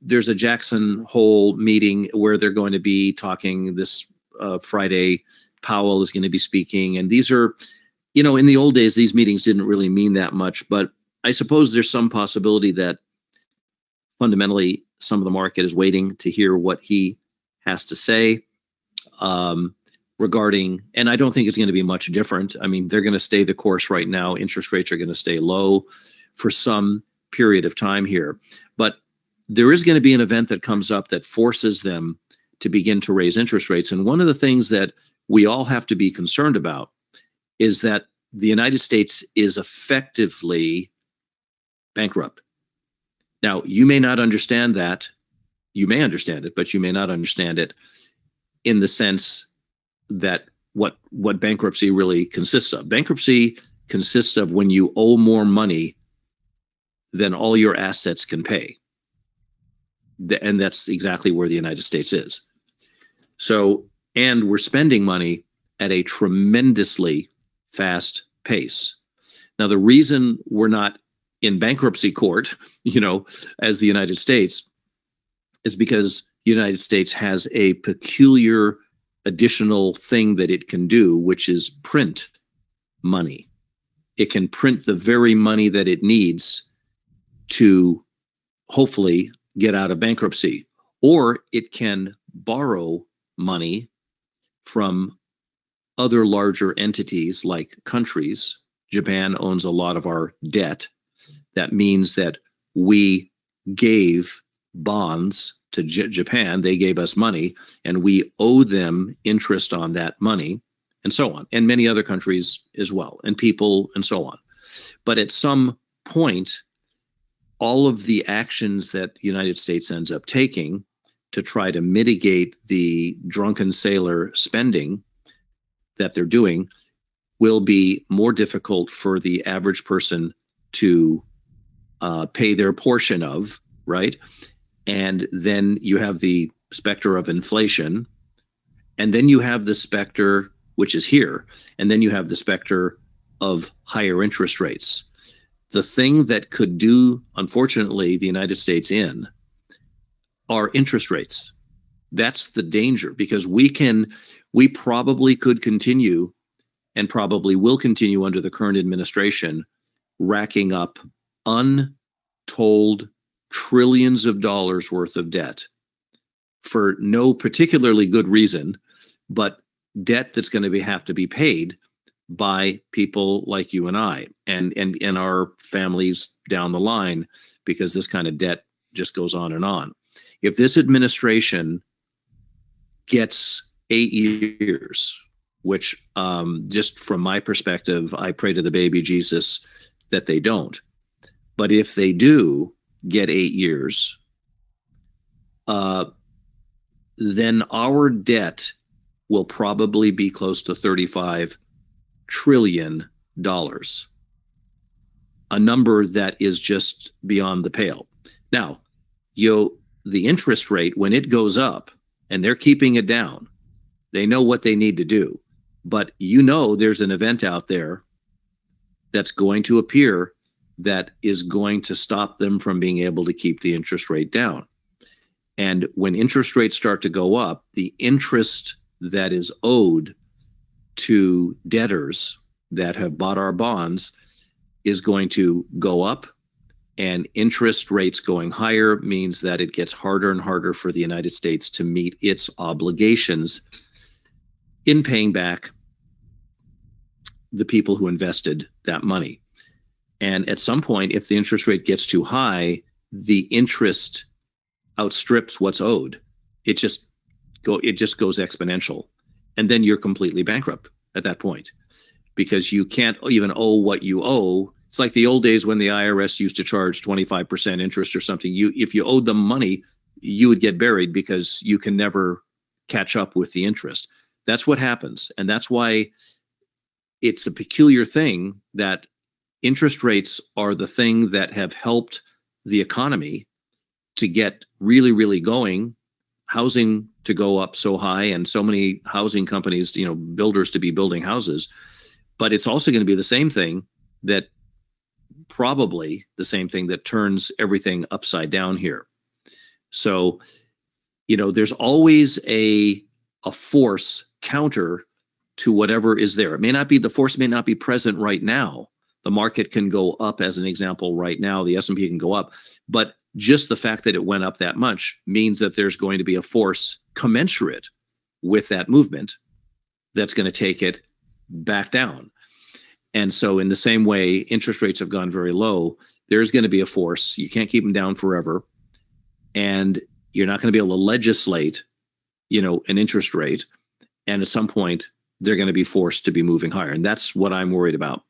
there's a Jackson Hole meeting where they're going to be talking this Friday. Powell is going to be speaking. And these are, in the old days, these meetings didn't really mean that much. But I suppose there's some possibility that fundamentally some of the market is waiting to hear what he has to say regarding, and I don't think it's going to be much different. I mean, they're going to stay the course right now. Interest rates are going to stay low for some period of time here. But there is going to be an event that comes up that forces them to begin to raise interest rates. And one of the things that we all have to be concerned about is that the United States is effectively bankrupt. Now, you may not understand that. You may understand it, but you may not understand it in the sense that what bankruptcy really consists of. Bankruptcy consists of when you owe more money than all your assets can pay. And that's exactly where the United States is. So, and we're spending money at a tremendously fast pace. Now, the reason we're not in bankruptcy court, as the United States, is because the United States has a peculiar additional thing that it can do, which is print money. It can print the very money that it needs to hopefully get out of bankruptcy, or it can borrow money from other larger entities like countries. Japan owns a lot of our debt. That means that we gave bonds to Japan. They gave us money, and we owe them interest on that money, and so on, and many other countries as well, and people, and so on. But at some point, all of the actions that the United States ends up taking to try to mitigate the drunken sailor spending that they're doing will be more difficult for the average person to pay their portion of, right? And then you have the specter of inflation, and then you have the specter, which is here, and then you have the specter of higher interest rates. The thing that could do, unfortunately, the United States in are interest rates. That's the danger, because we probably could continue, and probably will continue under the current administration, racking up untold trillions of dollars worth of debt for no particularly good reason, but debt that's going to have to be paid by people like you and I and our families down the line, because this kind of debt just goes on and on. If this administration gets 8 years, which just from my perspective, I pray to the baby Jesus that they don't. But if they do get 8 years, then our debt will probably be close to $35 trillion, a number that is just beyond the pale. Now, the interest rate, when it goes up, and they're keeping it down, they know what they need to do. But there's an event out there that's going to appear that is going to stop them from being able to keep the interest rate down. And when interest rates start to go up, the interest that is owed to debtors that have bought our bonds is going to go up, and interest rates going higher means that it gets harder and harder for the United States to meet its obligations in paying back the people who invested that money. And at some point, if the interest rate gets too high, the interest outstrips what's owed. It just goes exponential. And then you're completely bankrupt at that point, because you can't even owe what you owe. It's like the old days when the IRS used to charge 25% interest or something. If you owed them money, you would get buried because you can never catch up with the interest. That's what happens. And that's why it's a peculiar thing that interest rates are the thing that have helped the economy to get really, really going, housing to go up so high, and so many housing companies, builders to be building houses. But it's also going to be the same thing that turns everything upside down here. So, there's always a force counter to whatever is there. The force may not be present right now. The market can go up, as an example, right now. The S&P can go up, but just the fact that it went up that much means that there's going to be a force commensurate with that movement that's going to take it back down. And so in the same way, interest rates have gone very low. There's going to be a force. You can't keep them down forever. And you're not going to be able to legislate, an interest rate. And at some point, they're going to be forced to be moving higher. And that's what I'm worried about.